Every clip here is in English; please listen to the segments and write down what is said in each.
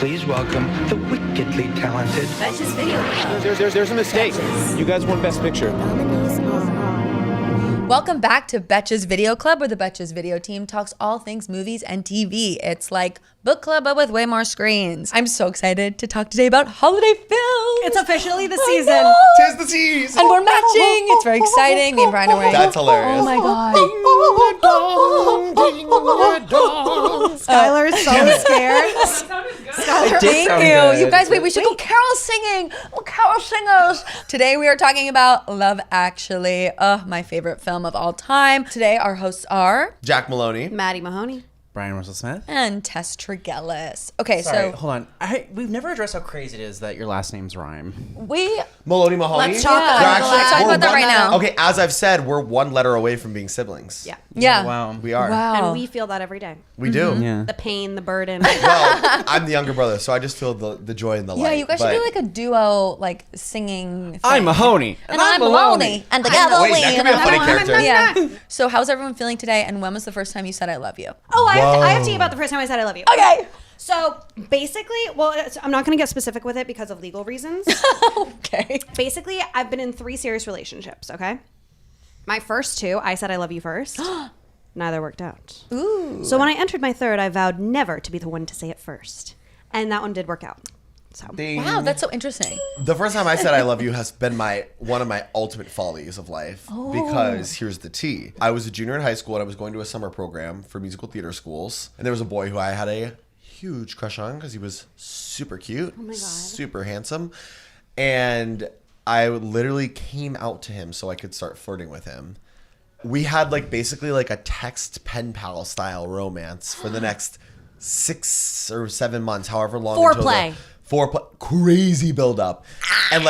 Please welcome the wickedly talented Betches Video Club. There's a mistake. You guys won Best Picture. Welcome back to Betches Video Club, where the Betches Video team talks all things movies and TV. It's like book club, but with way more screens. I'm so excited to talk today about holiday films. It's officially the season. Tis the season. And we're matching. It's very exciting. Me and Brian are wearing. That's hilarious. Oh my God. Skylar is so scared. Skylar, Thank you. You guys, wait, we should go carol singing. We're carol singers. Today we are talking about Love Actually, my favorite film of all time. Today our hosts are Jack Maloney. Maddie Mahoney. Brian Russell Smith. and Tess Tregellis. Okay, Sorry, so hold on. We've never addressed how crazy it is that your last names rhyme. we Maloney Mahoney. Let's talk about They're it. actually- Let's talk we're about that one right letter- now. Okay, as I've said, we're one letter away from being siblings. yeah. Wow. We are. Wow. And we feel that every day. We do. Yeah. The pain, the burden. Well, I'm the younger brother, so I just feel the joy and the light. Yeah, you guys should but- do like a duo, like singing. Thing. I'm Mahoney. And I'm Maloney. And together Wait, we. that could be a funny character. Yeah. So, how's everyone feeling today? And when was the first time you said I love you? Oh, I have to Whoa. tell you about the first time I said I love you. Okay. So basically, well, I'm not going to get specific with it because of legal reasons. Okay. Basically, I've been in 3 serious relationships, okay? My first 2, I said I love you first. Neither worked out. Ooh. So when I entered my 3rd, I vowed never to be the one to say it first. And that one did work out. So Ding. Wow, that's so interesting. The first time I said I love you has been one of my ultimate follies of life. Oh. Because here's the tea. I was a junior in high school and I was going to a summer program for musical theater schools. And there was a boy who I had a huge crush on because he was super cute, super handsome. And I literally came out to him so I could start flirting with him. We had basically a text pen pal style romance for the next 6 or 7 months, however long. Foreplay. Crazy build up. And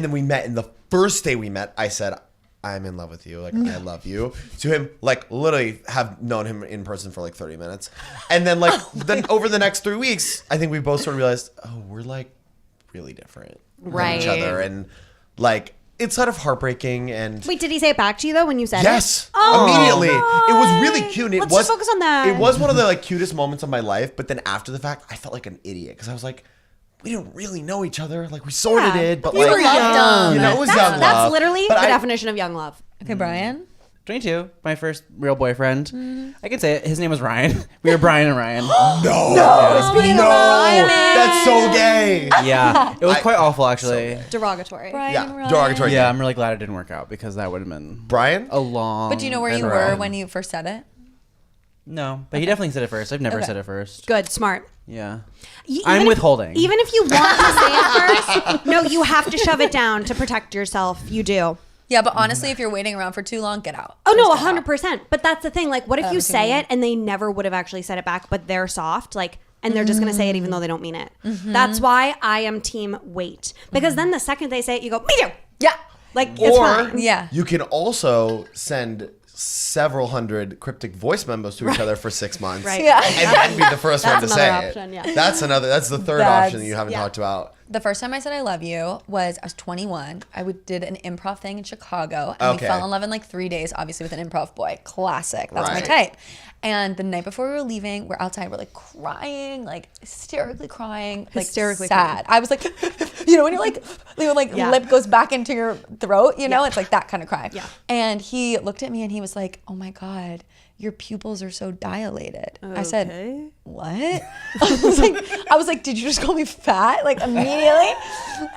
then we met, and the first day we met, I said, I'm in love with you. I love you. To him, literally have known him in person for 30 minutes. And then then over the next 3 weeks, I think we both sort of realized, oh, we're really different from each other. And it's sort of heartbreaking. And wait, did he say it back to you though when you said yes, it? Oh, immediately. It was really cute. And Let's just focus on that. It was one of the cutest moments of my life. But then after the fact, I felt like an idiot because I was like, we didn't really know each other. We sort of did, but You were young. you know, it was That's, young love. that's literally But the I- definition of young love. Okay, Brian. 22. My first real boyfriend. I can say it. His name was Ryan. We were Brian and Ryan. Speaking of Ryan. That's so gay. Yeah. It was quite awful, actually. Derogatory. Brian, Yeah, Ryan. derogatory. Yeah, I'm really glad it didn't work out because that would have been Brian? a long. But do you know where and you were rough. when you first said it? No, but he definitely said it first. I've never Okay. said it first. Good, smart. Yeah. Even I'm if- withholding. Even if you want to say it first, no, you have to shove it down to protect yourself. You do. Yeah, but honestly, if you're waiting around for too long, get out. Oh no, Just get out. 100%. But that's the thing. What if you was say gonna it and they never would have actually said it back, but they're soft, and they're just gonna say it even though they don't mean it. That's why I am team wait, because then the second they say it, you go, me too. Yeah. It's Or fine. Yeah. you can also send several hundred cryptic voice memos to each other for 6 months. Right. Yeah. And then be the first one to That's say another it. option, yeah. That's the third That's- option that you haven't yeah. talked about. The first time I said I love you was I was 21. Did an improv thing in Chicago, and Okay. we fell in love in 3 days, obviously with an improv boy. Classic. That's my Right. type. And the night before we were leaving, we're outside, we're crying, hysterically crying, Hysterically sad. I was when your Yeah. lip goes back into your throat, it's that kind of cry. Yeah. And he looked at me and he was like, oh my God, your pupils are so dilated. I said, what? I was like, did you just call me fat? Immediately?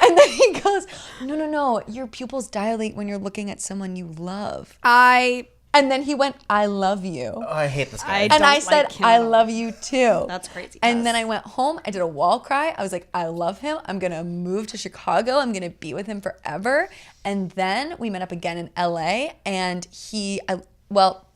And then he goes, no, your pupils dilate when you're looking at someone you love. And then he went, I love you. Oh, I hate this guy. I And don't I said, like him I at all. love you too. That's crazy, And Tess. then I went home. I did a wall cry. I was like, I love him. I'm going to move to Chicago. I'm going to be with him forever. And then we met up again in LA. And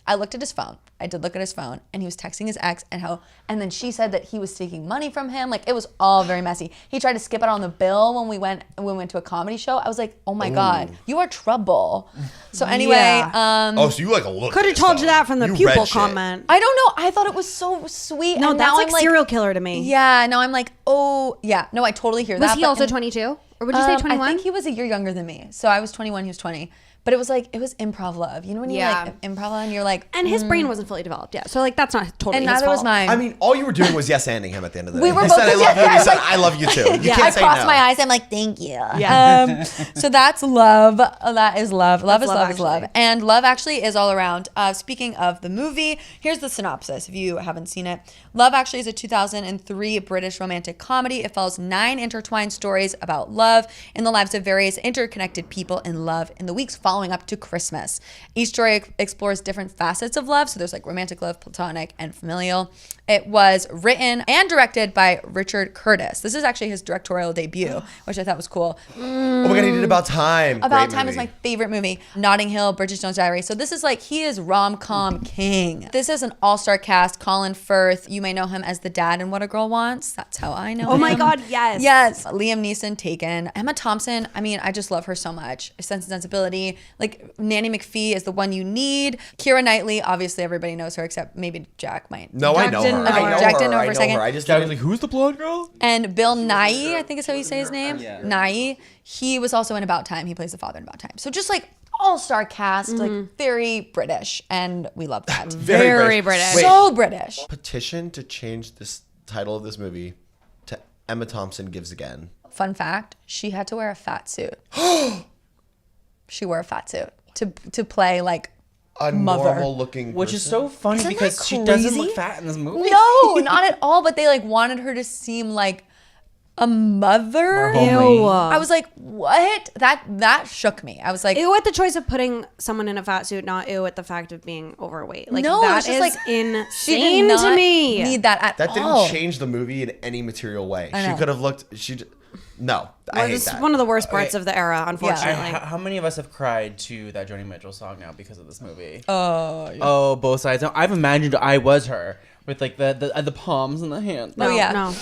I looked at his phone. I did look at his phone, and he was texting his ex, and then she said that he was taking money from him. It was all very messy. He tried to skip out on the bill when we went to a comedy show. I was like, oh my God, you are trouble. So anyway, Yeah. So you look. Could have told you that from the You pupil read shit. comment. I don't know. I thought it was so sweet. No, and that's now I'm serial killer to me. Yeah, now I'm oh, yeah. No, I totally hear that. Was he but also in- 22? Or would you say 21? I think he was a year younger than me. So I was 21, he was 20. But it was improv love. You know when you like improv love and you're like, And his brain wasn't fully developed yet. So like that's not totally and his neither fault. was mine. I mean, all you were doing was yes-anding him at the end of the day. We were He both said, I just love you. yes, And he said, like- I love you too. You I can't say crossed no. my eyes. I'm like, thank you. Yeah. So that's love. That is love. Love is love, love is love. actually. And love actually is all around. Speaking of the movie, here's the synopsis if you haven't seen it. Love Actually is a 2003 British romantic comedy. It follows 9 intertwined stories about love in the lives of various interconnected people in love in the weeks following up to Christmas. Each story explores different facets of love. So there's like romantic love, platonic, and familial. It was written and directed by Richard Curtis. This is actually his directorial debut, which I thought was cool. Oh my God, he did About Time. About Great Time is movie. my favorite movie. Notting Hill, Bridget Jones' Diary. So this is like, he is rom-com king. This is an all-star cast. Colin Firth, you may know him as the dad in What a Girl Wants. That's how I know him. Oh my God, yes. Yes. Liam Neeson, Taken. Emma Thompson, I mean, I just love her so much. Sense and Sensibility. Like, Nanny McPhee is the one you need. Keira Knightley, obviously everybody knows her except maybe Jack might. No, I Jack know didn't her. know I her. know Jack her. didn't know her I for a know second. her. I just Jack was didn't- like, who's the blonde girl? And Bill Nighy, I think is how you say his name. Yeah. Nighy. He was also in About Time. He plays the father in About Time. So just like all-star cast, like very British. And we love that. Very British. Wait. So British. Petition to change this title of this movie to Emma Thompson Gives Again. Fun fact, she had to wear a fat suit. She wore a fat suit to play like A Mother. normal looking Which is person. so funny Isn't that because she doesn't look crazy? fat in this movie. no, not at all. But they like wanted her to seem like a mother. Homely. Ew. I was like, what? That shook me. I was like, Ew at the choice of putting someone in a fat suit, not ew at the fact of being overweight. Like no, that it's just is like she insane did to not me. need that at That didn't all. change the movie in any material way. I She know. could have looked. No, I hate It's that. one of the worst parts of the era, unfortunately. How many of us have cried to that Joni Mitchell song now because of this movie? Oh, both sides. I've imagined I was her with like the palms and the hands. No, yeah. no.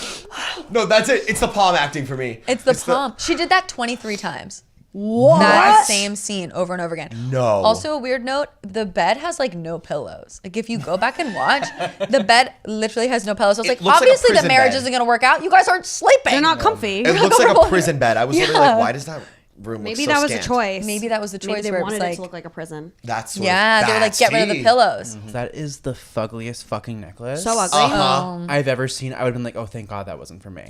No, that's it. It's the palm acting for me. It's the palm. She did that 23 times. What? That same scene over and over again. No. Also, a weird note, the bed has like no pillows. Like if you go back and watch, the bed literally has no pillows. So it's It like, looks like a obviously the prison marriage bed. isn't going to work out. You guys aren't sleeping. They're not comfy. It looks like a prison bed. I was literally Yeah. like, why does that room Maybe look so that was scant? a choice. Maybe that was the Maybe choice they where it was wanted it like, to look like a prison. That's what yeah, they were like, that's get rid of the tea. pillows. That is the fuggliest fucking necklace So ugly. I've ever seen. I would have been like, oh, thank God that wasn't for me.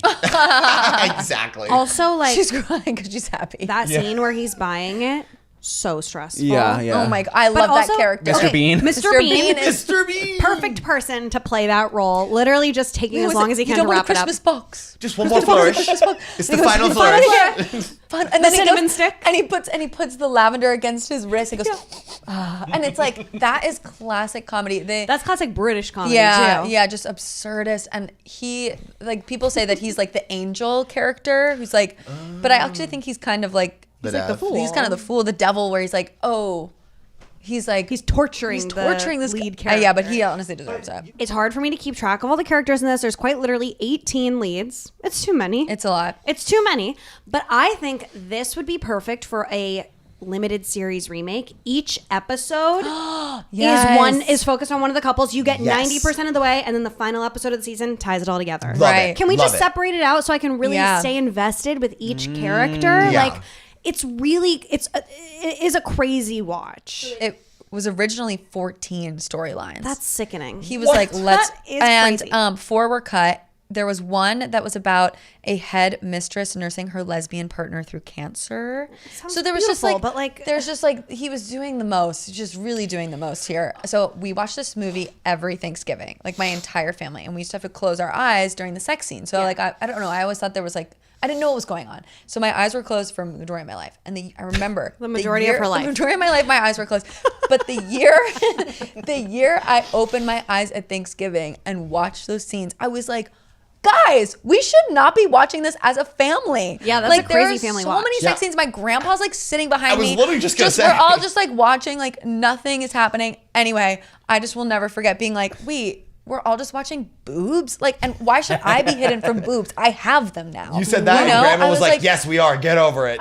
Exactly. Also, like She's crying because she's happy. that scene where he's buying it, so stressful. yeah. Oh my God. I But love that also- character. Mr. Bean. Mr. Bean is Mr. Bean. perfect person to play that role. Literally just taking as long as he can you to don't want wrap a it up. Christmas box. Just one more flourish. It's the final flourish. Fun. And then he cinnamon goes, stick? and he puts the lavender against his wrist. He goes, ah. And it's like that is classic comedy. That's classic British comedy yeah, too. yeah, just absurdist. And he like people say that he's like the angel character who's like, but I actually think he's kind of like The like the dev. fool. he's kind of the fool, the devil, where he's like, oh, he's like He's torturing this lead guy. character. Yeah, but he honestly deserves it. It's hard for me to keep track of all the characters in this. There's quite literally 18 leads. It's too many. It's a lot. It's too many. But I think this would be perfect for a limited series remake. Each episode Yes. is focused on one of the couples. You get Yes. 90% of the way, and then the final episode of the season ties it all together. Love Right. it. Can we Love just it. separate it out so I can really Yeah. stay invested with each character? Yeah. Like, it's really it is a crazy watch. It was originally 14 storylines. That's sickening. He was like, let's That is and crazy. 4 were cut. There was one that was about a head mistress nursing her lesbian partner through cancer. Sounds So there was just beautiful, like, but, like- there's just like he was doing the most, just really doing the most here. So we watched this movie every Thanksgiving, like my entire family, and we used to have to close our eyes during the sex scene. So like I don't know, I always thought there was like I didn't know what was going on. So my eyes were closed for the majority of my life. And I remember The majority of her life. The majority of my life, my eyes were closed. But the year I opened my eyes at Thanksgiving and watched those scenes, I was like, guys, we should not be watching this as a family. Yeah, that's like, a crazy there are family so watch. many sex Yeah. scenes. My grandpa's like sitting behind I was me. literally just gonna say. We're all just like watching, like nothing is happening. Anyway, I just will never forget being like, wait, we're all just watching boobs? Like, and why should I be hidden from boobs? I have them now. You said that, You know? and Grandma I was like, "Yes, we are. Get over it."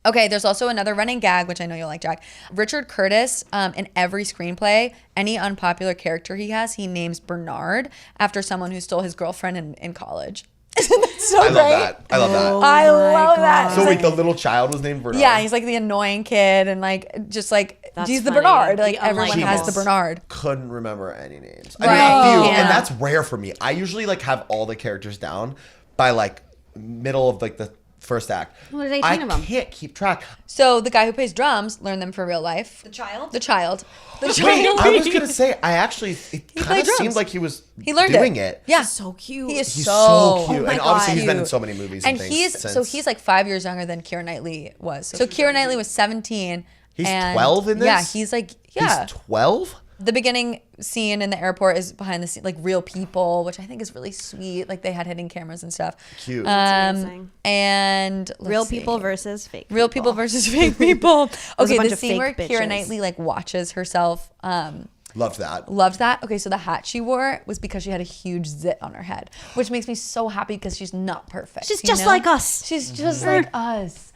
Okay, there's also another running gag, which I know you'll like, Jack. Richard Curtis, in every screenplay, any unpopular character he has, he names Bernard after someone who stole his girlfriend in college. Isn't that so I great? love that. I love that. I love that. So It's wait, like- the little child was named Bernard? yeah, he's like the annoying kid, and like just like That's he's the funny. Bernard. Like The everyone has unlikables. the Bernard. Couldn't remember any names. Right. I mean, a few, Yeah. and that's rare for me. I usually like have all the characters down by like middle of like the first act. Well, there's 18 I of them. can't keep track. So the guy who plays drums learned them for real life. The child? The child. The Wait, child. I was gonna say it kind played of drums. seemed like he was He learned doing it. Yeah. So cute. He is He's so, so cute, oh my and obviously God. he's been in so many movies and things since. he's like 5 years younger than Keira Knightley was. So Keira Knightley was 17. He's and 12 in this? Yeah, he's like He's 12. The beginning scene in the airport is behind the scene, like real people, which I think is really sweet. Like they had hidden cameras and stuff. Cute. amazing. And let's Real see. people versus fake Real people versus fake people. a Okay, bunch the of scene where fake Keira bitches. Knightley like watches herself. Loved that. Loved that. Okay, so the hat she wore was because she had a huge zit on her head, which makes me so happy because she's not perfect. She's you just know? like us. She's just like us.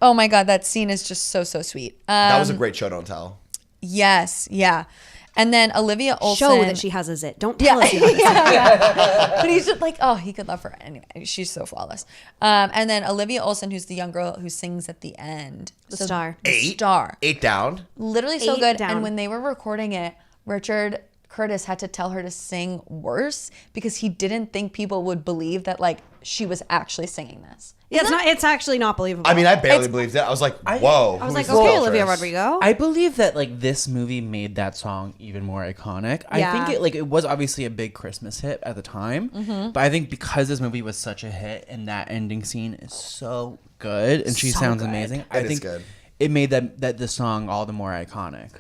Oh my God, that scene is just so sweet. That was a great show, don't tell. Yes, yeah. And then Olivia Olson. Show that she has a zit. Don't tell us. But he's just like, oh, he could love her. Anyway, she's so flawless. And then Olivia Olson, who's the young girl who sings at the end. The star. The star. 8 down. Literally so 8 good. down. And when they were recording it, Richard Curtis had to tell her to sing worse because he didn't think people would believe that like she was actually singing this. Yeah, it's actually not believable. I mean, I barely believed it. I was like, whoa. I was like, okay, Olivia Rodrigo. I believe that like this movie made that song even more iconic. Yeah. I think it was obviously a big Christmas hit at the time, but I think because this movie was such a hit and that ending scene is so good and she So sounds good. amazing, It I is think good. it made that the song all the more iconic.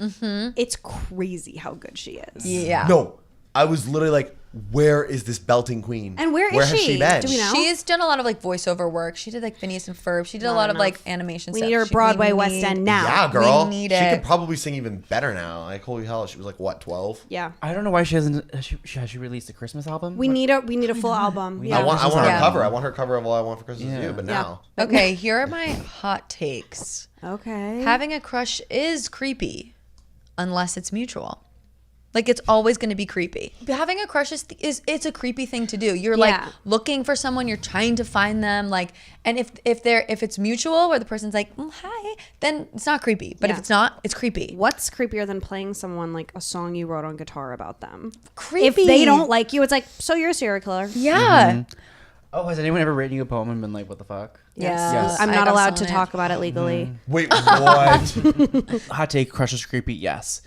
It's crazy how good she is. Yeah. No, I was literally like, where is this belting queen? And where has is she she? been? Do we know? She's done a lot of like voiceover work. She did like Phineas and Ferb. She did a lot of like animation We stuff. need her Broadway, West End now. Yeah, girl. need she it. could probably sing even better now. Like, holy hell, she was like, what, 12? Yeah. I don't know why she hasn't. Has she released a Christmas album? We need a full album. Yeah. I want her Yeah. cover. I want her cover of All I Want for Christmas Is You, but Yeah. now. Okay, here are my hot takes. Okay. Having a crush is creepy unless it's mutual. Like it's always going to be creepy. Having a crush is it's a creepy thing to do. You're like Yeah. looking for someone, you're trying to find them, like, and if it's mutual where the person's like, hi, then it's not creepy. But if Yeah. it's not, it's creepy. What's creepier than playing someone like a song you wrote on guitar about them? Creepy. If they don't like you, it's like, so you're a serial killer. Yeah. Oh, has anyone ever written you a poem and been like, "What the fuck"? Yeah. Yes. I'm I not got allowed some to in talk it. about it legally. Wait, what? Hot take: Crush is creepy. Yes,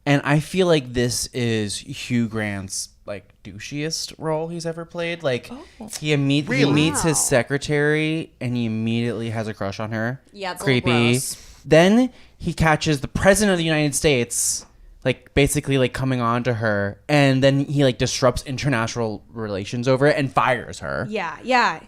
and I feel like this is Hugh Grant's like douchiest role he's ever played. Like he meets his secretary and he immediately has a crush on her. Yeah, it's a little creepy. gross. Then he catches the president of the United States, like basically like coming on to her, and then he like disrupts international relations over it and fires her. Yeah. Yeah.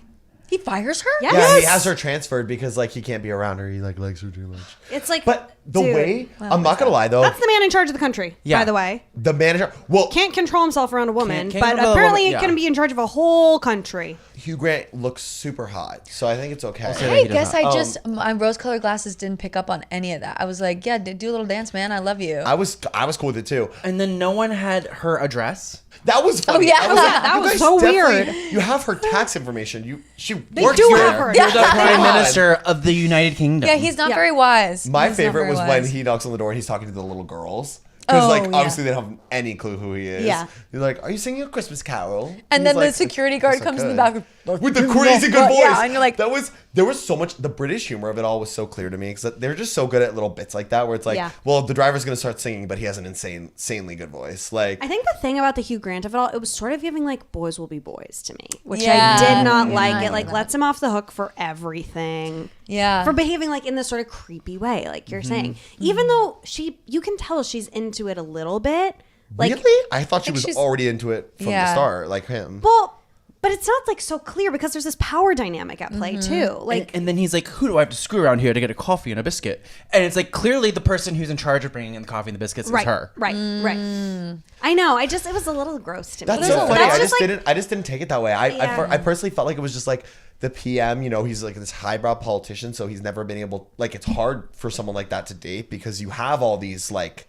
He fires her? Yes. Yeah, he has her transferred because like he can't be around her. He like likes her too much. It's like, But the dude, way I'm not gonna lie though, that's the man in charge of the country, Yeah. by the way. the manager. Well, Can't control himself around a woman, Can't but control a apparently woman, he yeah. can be in charge of a whole country. Hugh Grant looks super hot, so I think it's okay. say Hey, he does guess not. I just my rose-colored glasses didn't pick up on any of that. I was like, yeah, do a little dance, man. I love you. I was cool with it too. And then no one had her address. That was funny. yeah. I was like, That you was guys so definitely- weird. You have her tax information. She They works do there. have her. You're the Yeah. prime Come on. minister of the United Kingdom. Yeah, he's not Yeah. very wise. My He's not favorite very was wise. when he knocks on the door and he's talking to the little girls. Because, Oh, like, yeah. obviously they don't have any clue who he is. Yeah. They're like, are you singing a Christmas carol? And he's then the like, security "Yes, guard I comes in the could." back with the crazy good voice. Yeah, and you're like, there was so much, the British humor of it all was so clear to me because they're just so good at little bits like that where it's like, Yeah. well, the driver's going to start singing, but he has an insanely good voice. Like, I think the thing about the Hugh Grant of it all, it was sort of giving like boys will be boys to me, which Yeah. I did not Yeah, like. I It know like that. lets him off the hook for everything. yeah. For behaving like in this sort of creepy way, like you're saying. Even though you can tell she's into it a little bit. Like, really? I thought she think was she's- already into it from the Yeah. start, like him. well, but it's not like so clear because there's this power dynamic at play too. Like, And then he's like, who do I have to screw around here to get a coffee and a biscuit? And it's like, clearly the person who's in charge of bringing in the coffee and the biscuits right, is her. right. I know. It was a little gross to me. That's There's so a funny. lot. I That's just like- didn't take it that way. I Yeah. personally felt like it was just like the PM. You know, he's like this highbrow politician, so he's never been able. Like, it's hard for someone like that to date because you have all these like,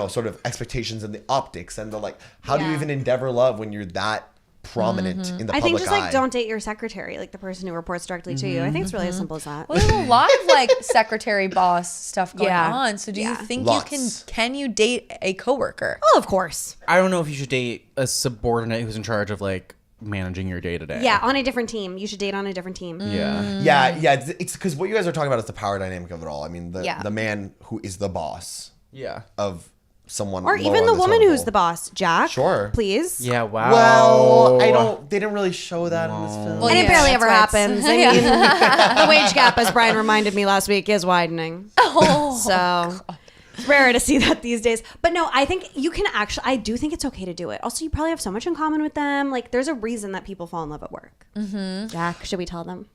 sort of expectations and the optics and the like. How do you Yeah. even endeavor love when you're that prominent in the I public think just eye. like don't date your secretary, like the person who reports directly to you. I think it's really as simple as that. Well, there's a lot of like secretary boss stuff going Yeah. on. So do you think Lots. can you date a coworker? Oh, of course. I don't know if you should date a subordinate who's in charge of like managing your day to day. Yeah, on a different team. You should date on a different team. Yeah. Yeah, it's because what you guys are talking about is the power dynamic of it all. I mean, Yeah. the man who is the boss Yeah. of someone, Or lower even on the the woman totem who's pole. the boss. Jack. Sure. Please. Yeah. Wow. Well, I don't. They didn't really show that in this film. Well, And it yeah, barely that's ever why it's- happens. I mean, the wage gap, as Brian reminded me last week, is widening. So it's rare to see that these days. But no, I think you can actually, I do think it's okay to do it. Also, you probably have so much in common with them. Like, there's a reason that people fall in love at work. Jack, should we tell them?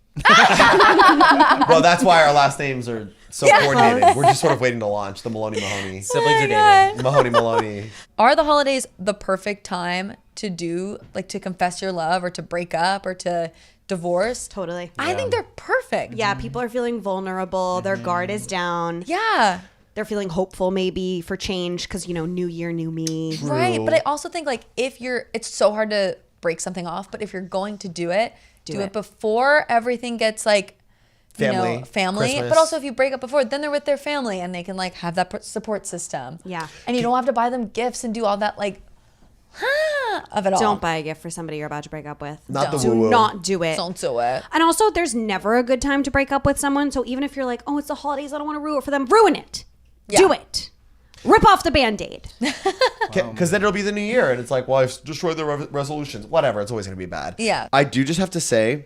Well, that's why our last names are so coordinated. We're just sort of waiting to launch the Mahoney. Siblings are dating. Mahoney. Are the holidays the perfect time to do like to confess your love or to break up or to divorce? Totally. I think they're perfect. Yeah, people are feeling vulnerable. Their guard is down. Yeah. They're feeling hopeful maybe for change because, you know, new year, new me. Right. But I also think like it's so hard to break something off, but if you're going to do it, do it before everything gets like family, Christmas. but also if you break up before, then they're with their family and they can like have that support system. Yeah. And you don't have to buy them gifts and do all that like of it all. Don't buy a gift for somebody you're about to break up with. Not the Do woo-woo. not do it. Don't do it. And also, there's never a good time to break up with someone. So even if you're like, oh, it's the holidays, I don't want to ruin it for them, ruin it. Yeah. Do it. Rip off the Band-Aid. Because then it'll be the new year, and it's like, well, I've destroyed the resolutions. Whatever, it's always going to be bad. Yeah. I do just have to say,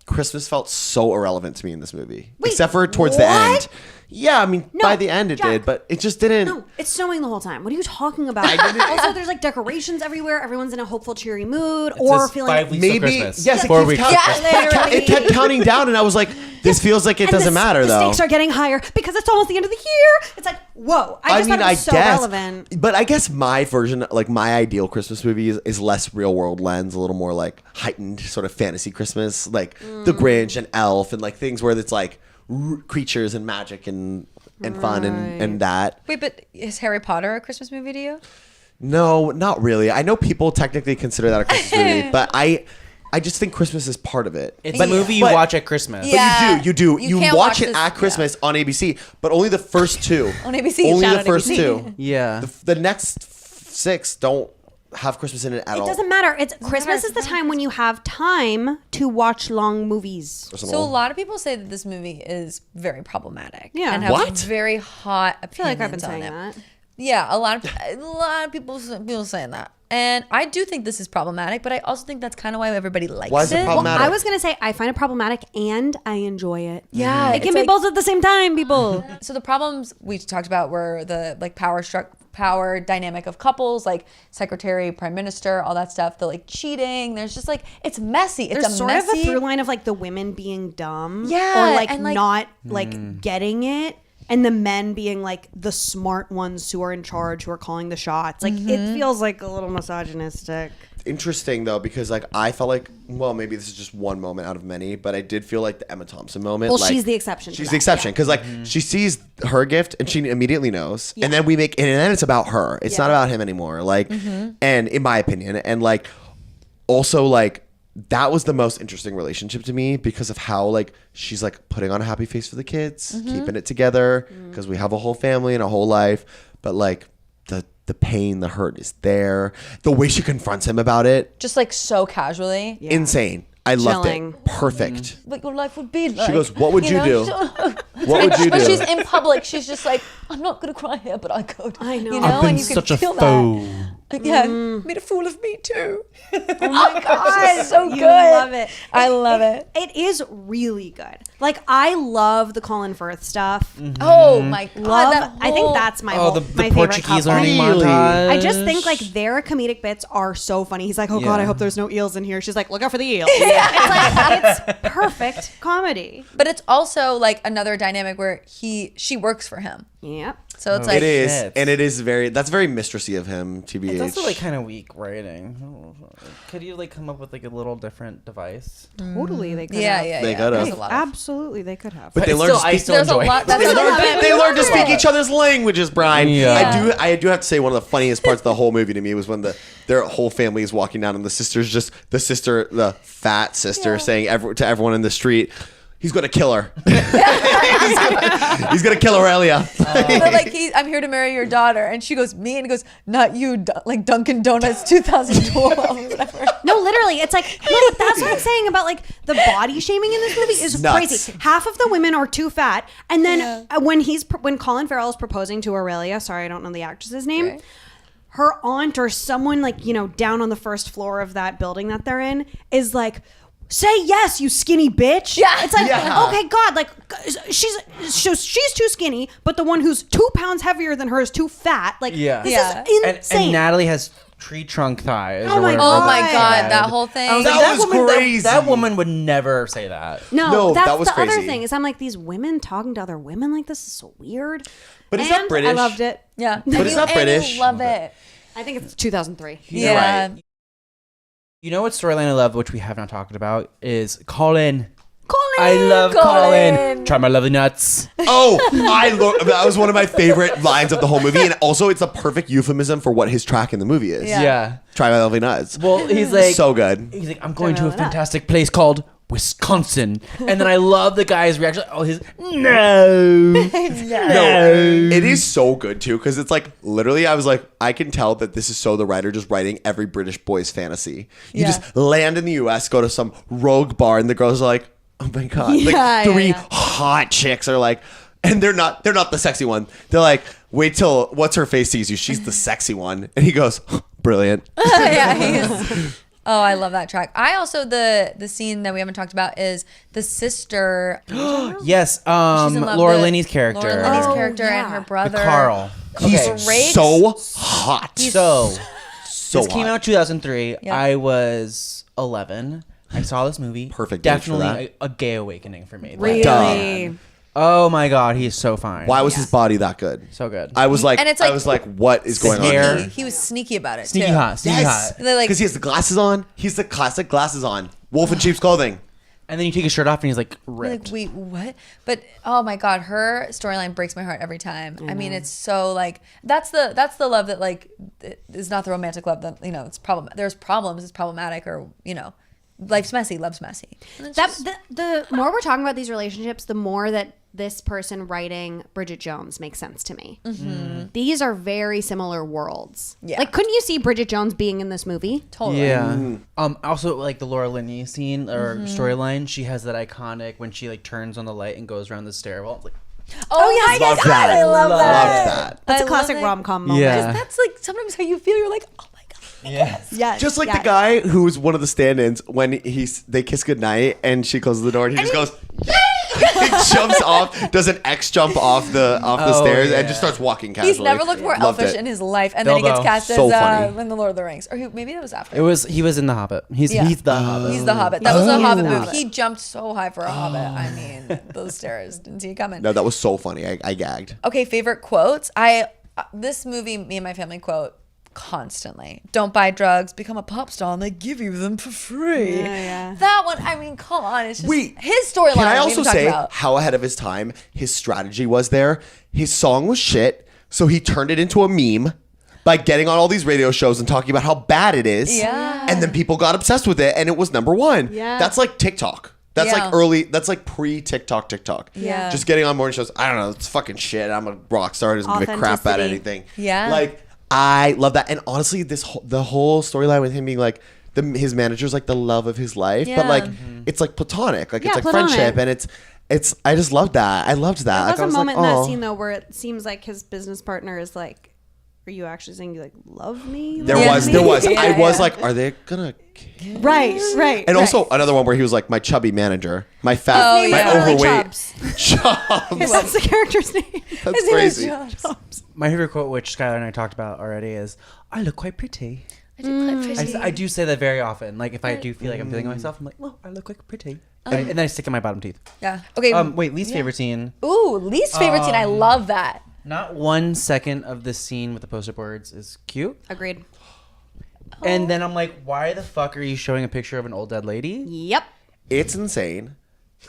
Christmas felt so irrelevant to me in this movie. Wait, Except for towards the what? end. Yeah, I mean, No, by the end it Jack. did, but it just didn't. No, it's snowing the whole time. What are you talking about? Also, there's like decorations everywhere. Everyone's in a hopeful, cheery mood, or It's feeling 5 weeks Maybe, till Christmas. yes, it 4 keeps weeks. counting. till Christmas. literally. It kept counting down, and I was like, this feels like it And doesn't matter, the though. stakes are getting higher because it's almost the end of the year. It's like, whoa. I just thought it was so relevant. But I guess my version, like my ideal Christmas movie is less real world lens, a little more like heightened sort of fantasy Christmas, like The Grinch and Elf and like things where it's like creatures and magic and fun and that. Wait, but is Harry Potter a Christmas movie to you? No, not really. I know people technically consider that a Christmas movie, but I just think Christmas is part of it. It's but, a movie you but- watch at Christmas. Yeah. You do. You You can't watch watch it this- at Christmas on ABC, but only the first two. On ABC, Only shout the out first ABC. two. Yeah. The next 6 don't have Christmas in it at all. It doesn't matter. It's Christmas is the time when you have time to watch long movies. Or some So a old- lot of people say that this movie is very problematic. Yeah. And have What? very hot opinions I feel like I've been saying on it. that. Yeah, a lot of people saying that. And I do think this is problematic, but I also think that's kind of why everybody likes Why is it it. problematic? I was gonna say I find it problematic and I enjoy it. Yeah, It it's can be like- both at the same time, people. So the problems we talked about were the like power dynamic of couples, like secretary, prime minister, all that stuff. The like cheating. There's just like it's messy. It's There's a sort messy. of a through line of like the women being dumb, Yeah, or like and, like- not like getting it, and the men being like the smart ones who are in charge, who are calling the shots. Like it feels like a little misogynistic. Interesting though, because like I felt like, well, maybe this is just one moment out of many, but I did feel like the Emma Thompson moment. Well, like, she's the exception to She's that, the exception yeah. because like she sees her gift and she immediately knows, and then and then it's about her. It's not about him anymore. Like, and in my opinion, and like also like that was the most interesting relationship to me because of how like she's like putting on a happy face for the kids, keeping it together because we have a whole family and a whole life, but like the pain, the hurt is there. The way she confronts him about it, just like so casually. insane. I loved Chilling. it. Perfect. What your life would be like. She goes, "What would you do? know? What would you When do?" she's in public, she's just like, I'm not gonna cry here, but I could. I know. You know, I've been and you such can a feel fool. that. Yeah, made a fool of me too. Oh my god, so you good. love it. I love it. It is really good. Like I love the Colin Firth stuff. Oh my god, Love. that I think whole- that's my Oh, whole, the my favorite Portuguese couple. learning Really? montage. I just think like their comedic bits are so funny. He's like, "Oh God, Yeah. I hope there's no eels in here." She's like, "Look out for the eels." It's like it's perfect comedy. But it's also like another dynamic where she works for him. Yep. So it's like It is, shit. and it is that's very mistressy of him, TBH. It's also like kind of weak writing. Could you like come up with like a little different device? Totally, they could yeah, have. yeah, They yeah. could have. There's a lot of- Absolutely, they could have. But they It's learned to I speak. still There's a enjoy lot. it. That's the other bit. They learned to speak each other's languages, Brian. Yeah. I do have to say one of the funniest parts of the whole movie to me was when their whole family is walking down and the fat sister saying to everyone in the street, he's gonna kill her. he's gonna kill Aurelia. They're like, I'm here to marry your daughter, and she goes, me, and he goes, not you, like Dunkin' Donuts 2012 or whatever. No, literally, it's like no. But that's what I'm saying about like the body shaming in this movie is Nuts. crazy. Half of the women are too fat, and then when Colin Farrell is proposing to Aurelia, sorry, I don't know the actress's name. Okay. Her aunt or someone like down on the first floor of that building that they're in is like, say yes, you skinny bitch. Yeah. It's like, Yeah. okay, God, like she's too skinny, but the one who's 2 pounds heavier than her is too fat. Like, Yeah. this Yeah. is And insane. Natalie has tree trunk thighs. Oh or my whatever Oh God. my that's god, said. that whole thing. I was That like, was woman, crazy. That woman would never say that. No, that's that was the other crazy. thing is I'm like, these women talking to other women like this is so weird. But is that And British? I loved it. Yeah, But it's not and British. you love it. I think it's 2003. You're Yeah. right. You know what storyline I love, which we have not talked about, is Colin. Colin! I love Colin. Colin. Try my lovely nuts. Oh, that was one of my favorite lines of the whole movie, and also it's a perfect euphemism for what his track in the movie is. Yeah. Try my lovely nuts. Well, he's like So good. He's like, I'm going to a Try my lovely fantastic place called Wisconsin, and then I love the guy's reaction. Oh, his no. No, it is so good too because it's like literally I was like I can tell that this is so the writer just writing every British boy's fantasy. You Yeah. just land in the US, go to some rogue bar, and the girls are like, oh my god, Yeah, like three yeah. hot chicks are like, and they're not the sexy one. They're like, wait till what's her face sees you, she's the sexy one, and he goes, brilliant. Yeah, he is. Oh, I love that track. I also the scene that we haven't talked about is the sister. Yes, She's in love Laura with Linney's character. Laura Linney's Oh, character yeah. and her brother. Carl. He's Great. so hot. So So this came hot. out 2003. Yeah. I was 11. I saw this movie. Perfect age for Definitely a gay awakening for me. Really? Duh. Oh my god, he's so fine. Why was his body that good? So good. I was like, And it's like- I was like, what is going on hair. here? He was sneaky about it. Sneaky too. hot. Sneaky Yes, hot. They're like- because he has the glasses on. He's the classic glasses on. Wolf in sheep's clothing. And then you take his shirt off and he's like Like, ripped. wait, what? But oh my god, her storyline breaks my heart every time. I mean, it's so like that's the love that like is not the romantic love that it's problem. There's problems, it's problematic, or life's messy, love's messy. And it's just- The more we're talking about these relationships, the more that this person writing Bridget Jones makes sense to me. These are very similar worlds. Yeah. Like, couldn't you see Bridget Jones being in this movie? totally. Yeah. Also, like the Laura Linney scene or storyline, she has that iconic when she like turns on the light and goes around the stairwell. It's like, Oh my Love god, that. I love Loved that. that. That's I a classic love it. rom-com moment. Yeah. That's like sometimes how you feel. You're like, oh my god. yes. Yes. Just like yes. the guy who's one of the stand-ins when they kiss goodnight and she closes the door and he just goes, he jumps off, does an X jump off the Oh, stairs yeah. and just starts walking casually. He's never looked more Loved elfish it. in his life, and then he gets Bilbo. cast So as funny. in the Lord of the Rings, or maybe that was after. He was in The Hobbit. He's Yeah. the Hobbit. He's the Hobbit. That was a He's Hobbit the move. Hobbit. He jumped so high for a Hobbit. I mean, those stairs didn't see it coming. No, that was so funny. I gagged. Okay, favorite quotes. This movie, me and my family quote constantly. Don't buy drugs, become a pop star, and they give you them for free. Yeah. That one, I mean, come on. It's just Wait, his storyline. Can I we also haven't talked say about. how ahead of his time his strategy was there? His song was shit, so he turned it into a meme by getting on all these radio shows and talking about how bad it is. Yeah. And then people got obsessed with it and it was number one. Yeah. That's like TikTok. That's Yeah. like early, that's like pre-TikTok. Yeah. Just getting on morning shows. I don't know. It's fucking shit. I'm a rock star. Doesn't give a crap about Authenticity. anything. Yeah. Like, I love that. And honestly, the whole storyline with him being like, his manager's like the love of his life, but Yeah. like it's like platonic, like Yeah, it's like platonic. friendship, and it's. I just loved that. I loved that. There Like, was I a was moment like, in that oh. scene though where it seems like his business partner is like, "Are you actually saying you like love me?" There Yeah. was. Yeah, I was yeah. like, are they gonna? Right. And also another one where he was like, my chubby manager, my fat, Oh, my yeah. overweight. Chubbs. Chubbs. That's the character's name. That's His name is crazy. Chubbs. My favorite quote, which Skylar and I talked about already, is "I look quite pretty." I do quite pretty. I do say that very often. Like if I do feel like I'm feeling myself, I'm like, "Oh, I look quite pretty," and then I stick in my bottom teeth. Yeah. Okay. Wait, least favorite scene. Ooh, least favorite scene. I love that. Not 1 second of the scene with the poster boards is cute. Agreed. And then I'm like, why the fuck are you showing a picture of an old dead lady? Yep. It's insane.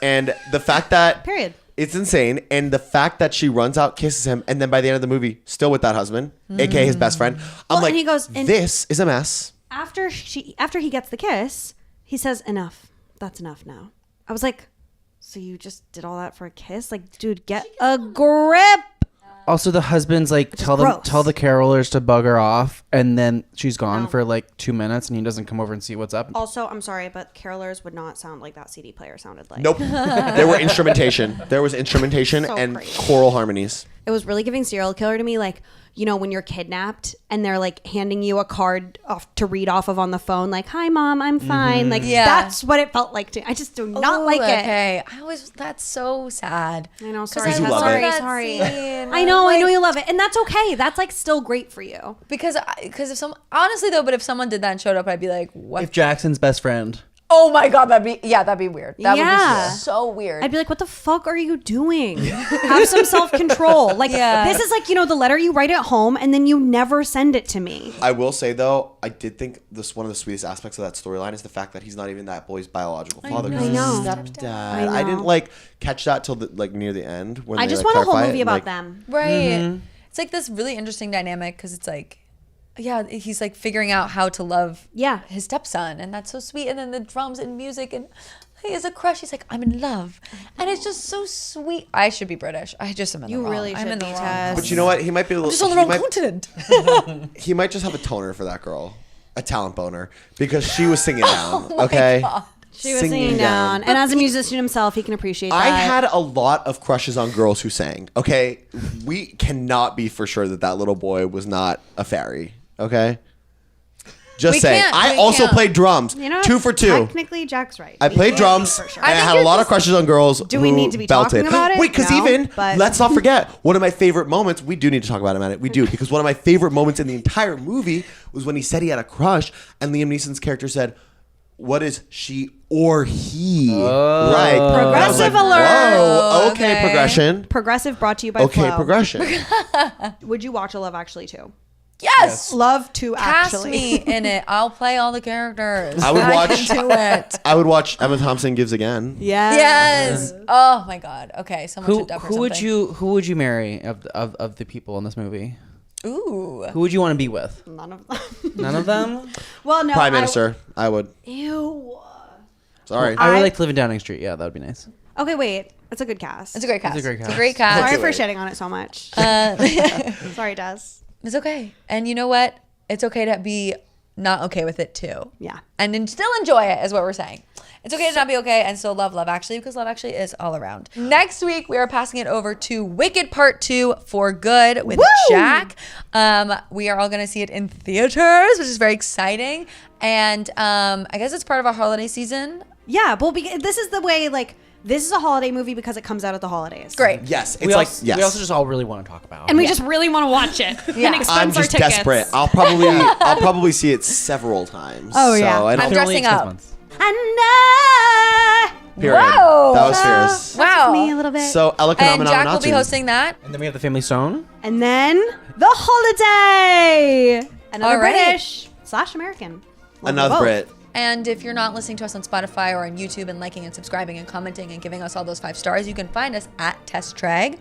And the fact that Period. It's insane. And the fact that she runs out, kisses him, and then by the end of the movie, still with that husband, aka his best friend. I'm Well, like, and he goes, and- this is a mess. After he gets the kiss, he says, "Enough. That's enough now." I was like, "So you just did all that for a kiss? Like, dude, get a grip." Also, the husband's like, tell gross. the carolers to bugger off, and then she's gone for like 2 minutes, and he doesn't come over and see what's up. Also, I'm sorry, but carolers would not sound like that CD player sounded like. Nope. There were instrumentation. There was instrumentation So and crazy. choral harmonies. It was really giving serial killer to me, like, you know, when you're kidnapped and they're like handing you a card off to read off of on the phone, like, "Hi, Mom, I'm fine." Like, that's what it felt like to. I just do not like it. Okay, that's so sad. I know. 'Cause Sorry, you love sorry, it. sorry. Scene. I know you love it, and that's okay. That's like still great for you. Because if some honestly though, but if someone did that and showed up, I'd be like, what? If Jackson's best friend. Oh my god, that'd be weird. That would Yeah. be so weird. I'd be like, "What the fuck are you doing? Have some self-control." Like, this is like, you know, the letter you write at home and then you never send it to me. I will say though, I did think this one of the sweetest aspects of that storyline is the fact that he's not even that boy's biological father. I know. Stepdad. I know. I didn't like catch that till like near the end when I they, just like, want a whole clarify it movie and, about like, them. Right. It's like this really interesting dynamic because it's like, yeah, he's like figuring out how to love his stepson, and that's so sweet. And then the drums and music, and he has a crush. He's like, "I'm in love," and it's just so sweet. I should be British. I just am in the wrong. You really I'm should in the be, wrong. Tess. But you know what? He might be a little. Just on the he wrong might- continent. He might just have a toner for that girl, a talent boner, because she was singing down. Okay, She was singing down. And as a musician himself, he can appreciate that. I had a lot of crushes on girls who sang. Okay, we cannot be for sure that little boy was not a fairy. Okay, just We saying. can't- I we also can't. played drums. You know, 2 for 2. Technically, Jack's right. I We played can't drums, be for sure. and I think had a you're lot of just- crushes on girls. Do we who need to be belted. talking about it? Wait, because No, even but- let's not forget one of my favorite moments. We do need to talk about it, man. We do, because one of my favorite moments in the entire movie was when he said he had a crush, and Liam Neeson's character said, "What is she or he?" Right. And I was Progressive like, alert. Whoa. Okay, Okay. progression. Progressive brought to you by Okay, Flo. progression. Would you watch a Love Actually too? Yes. Love to Cast actually. me in it. I'll play all the characters. I would watch- do it. I would watch Emma Thompson Gives Again. Yeah. Yes. Oh my god. Okay. Someone should dub her Who would something. who would you marry of the people in this movie? Ooh. Who would you want to be with? None of them. None of them. Well, no. Prime Minister. I would. Ew. Sorry. I would like to live in Downing Street. Yeah, that would be nice. Okay, wait. It's a good cast. It's a great cast. It's a great It's cast. a great cast. Sorry do for it. shitting on it so much. Sorry, Des. It's okay. And you know what? It's okay to be not okay with it too. Yeah. And then still enjoy it is what we're saying. It's okay to not be okay and still love Love Actually, because Love Actually is all around. Next week, we are passing it over to Wicked Part 2 for Good with Jack. We are all going to see it in theaters, which is very exciting. And I guess it's part of our holiday season. Yeah, well, this is the way, like, this is a holiday movie because it comes out at the holidays. Great. Yes. It's We like, also, yes. we also just all really want to talk about. And we just really want to watch it and expense I'm our just tickets. desperate. I'll probably see it several times. Oh, yeah. So, and I'm I'll- dressing up. And I... period. Whoa. That was fierce. Wow. Me a little bit. So Ella And Jack will Kanamanatu. be hosting that. And then we have the Family Stone. And then the holiday. Another Alrighty. British / American. Love Another both. Brit. And if you're not listening to us on Spotify or on YouTube and liking and subscribing and commenting and giving us all those 5 stars, you can find us at Tess Trag.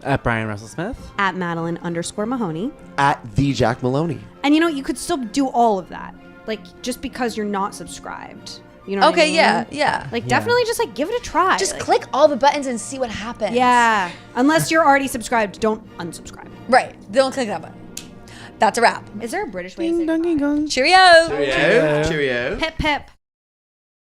At Brian Russell Smith. At Madeline_Mahoney. At the Jack Maloney. And you know, you could still do all of that. Like, just because you're not subscribed. You know what I Okay, mean? yeah. Like, definitely just, like, give it a try. Just Like, click all the buttons and see what happens. Yeah. Unless you're already subscribed, don't unsubscribe. Right. Don't click that button. That's a wrap. Is there a British way to say Ding dong, ding dong. Cheerio. Cheerio. Cheerio. pip pip?